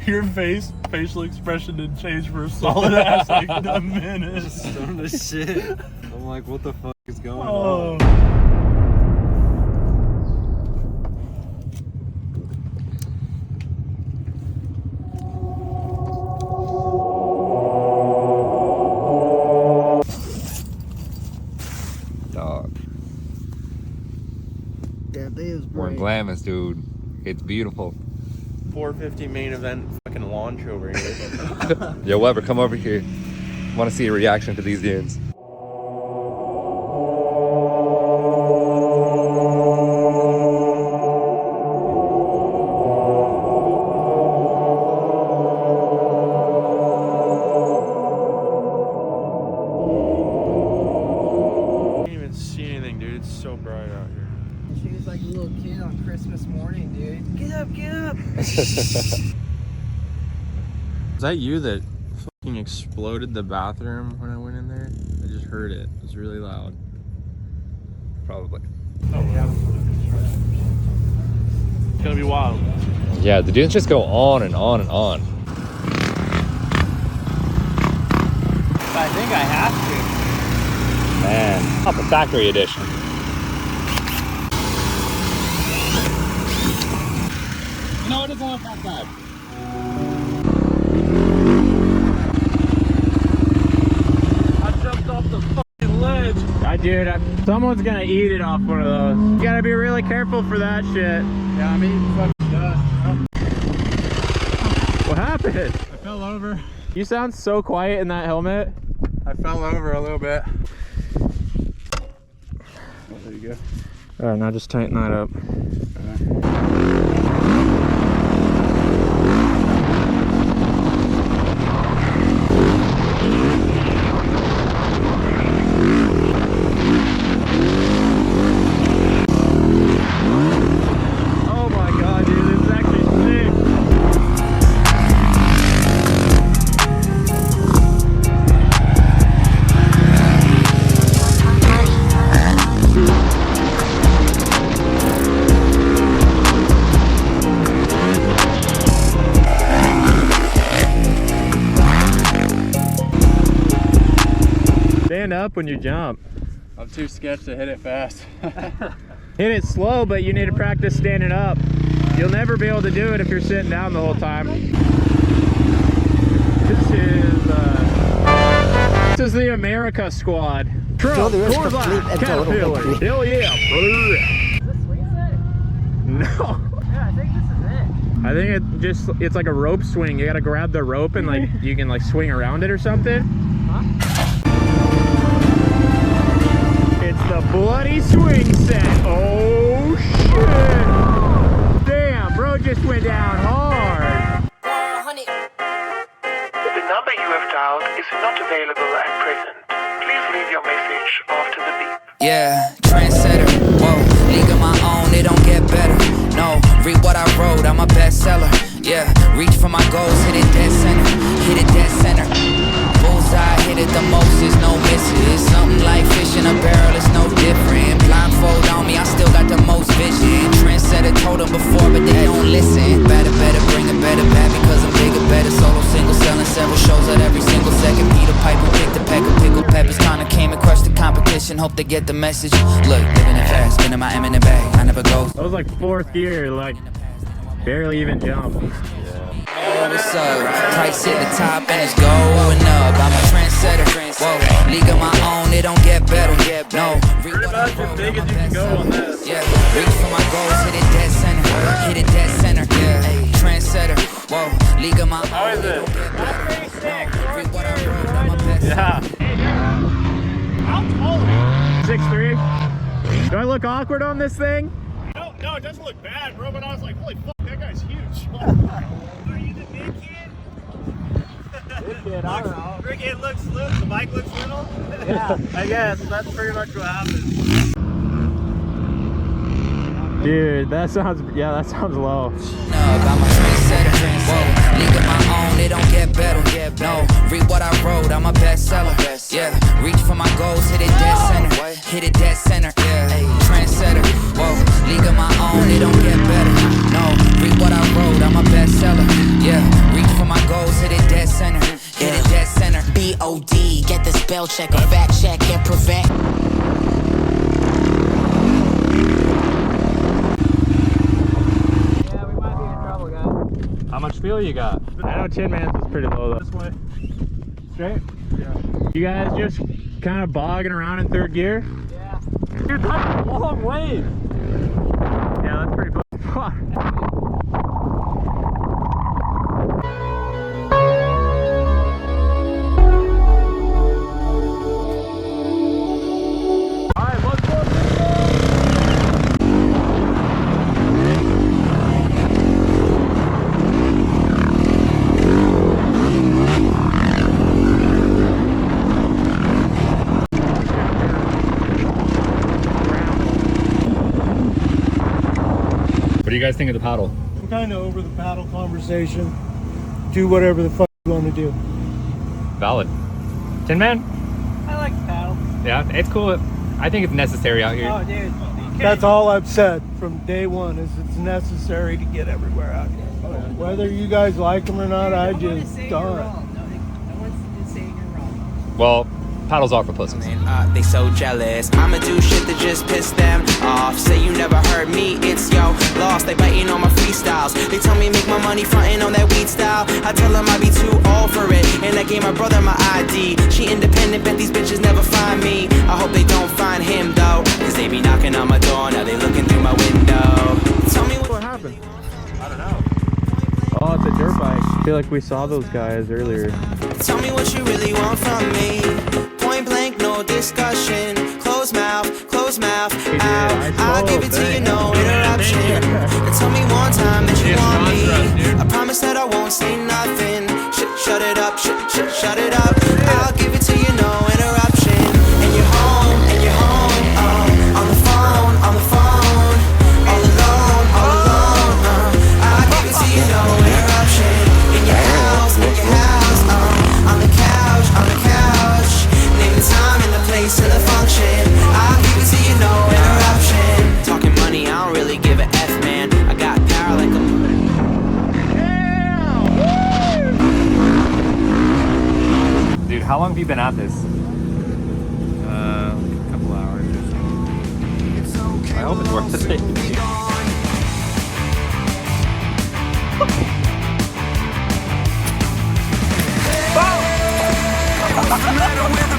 Your facial expression didn't change for a solid ass like a minute. Just stoned the shit. I'm like, what the fuck is going Oh. on? Dog. That is We're in great. Glamis, dude. It's beautiful. 450 main event fucking launch over here. Yo, Weber, come over here. Want to see a reaction to these dunes. Can't even see anything, dude. It's so bright out here. She was like a little kid on Christmas morning, dude. Get up, get up. Is that you that fucking exploded the bathroom when I went in there? I just heard it. It was really loud. Probably. It's gonna be wild. Yeah, the dunes just go on and on and on. I think I have Man, not the factory edition. No, it isn't on that bad. I jumped off the fucking ledge. Someone's gonna eat it off one of those. You gotta be really careful for that shit. Yeah, I'm eating fucking dust. What happened? I fell over. You sound so quiet in that helmet. I fell over a little bit. There you go. All right, now just tighten that up. Oh my god, dude, this is actually sick. Stand up when you jump. I'm too sketched to hit it fast. Hit it slow, but you need to practice standing up. You'll never be able to do it if you're sitting down the whole time. This is the America squad. Trump, Coors Light, Caterpillar. Hell yeah, brother. Is this swing set? No. Yeah, I think this is it. I think it's like a rope swing. You gotta grab the rope and like you can like swing around it or something. Huh? It's the bloody swing set. Oh shit! Damn, bro just went down hard. The number you have dialed is not available at present. Please leave your message after the beep. Yeah, trendsetter, whoa, league of my own, it don't get better. No, read what I wrote, I'm a bestseller. Yeah, reach for my goals, hit it dead center, hit it dead center. Bullseye, hit it the most, there's no misses. Something like fish in a barrel, it's no different. Blindfold on me, I still got the most vision. Trendsetter told them before, but they don't listen. Better, bring it better back because I'm bigger, better. Solo, single, selling several shows at every single second. Peter Piper, pick the peck of pickled peppers. Kinda came and crushed the competition, hope they get the message. Look, living it fast, spinning my M in the bag, I never go. That was like fourth gear, like barely even jump. What's up? Price at the top and it's going up. I'm a trendsetter. Whoa, league of my own, it don't get better. No, Pretty much as big as you can go on this. yeah, reach for my goals, hit it dead center, hit it dead center. Yeah, trendsetter. Whoa, league of my own. How is it? Read what I wrote, I'm a best. Yeah. How tall are you? 6'3". Do I look awkward on this thing? No, it doesn't look bad, bro, but I was like, holy fuck, that guy's huge. Are you the big kid? Big kid, I don't know. Big kid looks little, the bike looks little? Yeah, I guess, that's pretty much what happens. dude, that sounds low. I'm a trendsetter. Whoa, league of my own, it don't get better. No, read what I wrote, I'm a bestseller. Yeah, reach for my goals, hit it dead center. Hit it dead center. Yeah, trendsetter. Whoa, league of my own, it don't get better. No, read what I wrote, I'm a bestseller. spell check, a fact check, and prevent. Yeah, we might be in trouble, guys. How much fuel you got? I know Tin Man's is pretty low though. This way. Straight? Yeah. You guys just kind of bogging around in third gear? Yeah. Dude, that's a long way. Yeah, that's pretty far. Alright, let's go. What do you guys think of the paddle? I'm kind of over the paddle conversation. Do whatever the fuck you want to do. Valid. Tin Man? I like the paddle. Yeah, it's cool. I think it's necessary out here. Oh, dude. That's all I've said from day one is it's necessary to get everywhere out here. Whether you guys like them or not, I just don't. No one's saying you're wrong. Well, paddles are for pussies. They so jealous. I'ma do shit to just piss them off. Say you never heard me, it's yo lost. They biting on my freestyles. They tell me make my money frontin' on that weed style. I tell them I be too old for it. And I gave my brother my ID. She independent, bet these bitches never find me. I hope they don't find him though, cause they be knocking on my door. Now they looking through my window. Tell me what happened? I don't know. Oh, it's a dirt bike. I feel like we saw those guys earlier. Tell me what you really want from me. Point blank, no discussion. Close mouth, ow. I'll give it to you, no interruption. And tell me one time that you want me. I promise that I won't say nothing. Shut it up, shut it up. I'll give it to you, no interruption. And you're home, oh, on the phone, all alone, I'll give it to you, no interruption. In your house, on the couch. Name the time and the place and the function. I'll give it to you, no interruption. Talking money, I don't really give a F, man. I got power like a... Dude, how long have you been at this? A couple hours or so. I hope it's worth it. No matter where the